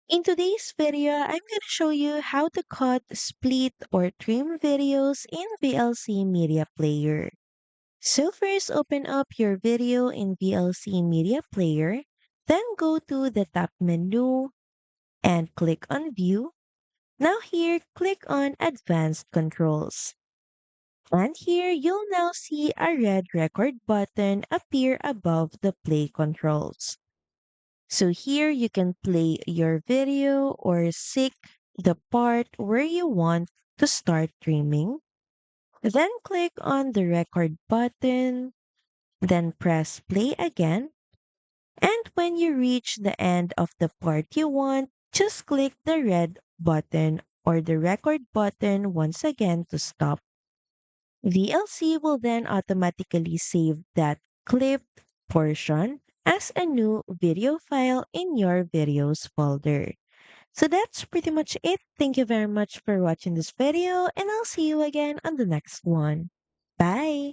In today's video, I'm going to show you how to cut, split, or trim videos in VLC Media Player. So first, open up your video in VLC Media Player, then go to the top menu and click on View. Now here, click on Advanced Controls. And here, you'll now see a red record button appear above the play controls. So here you can play your video or seek the part where you want to start streaming. Then click on the record button, then press play again. And when you reach the end of the part you want, just click the red button or the record button once again to stop. VLC will then automatically save that clipped portion as a new video file in your videos folder. So that's pretty much it. Thank you very much for watching this video, and I'll see you again on the next one. Bye!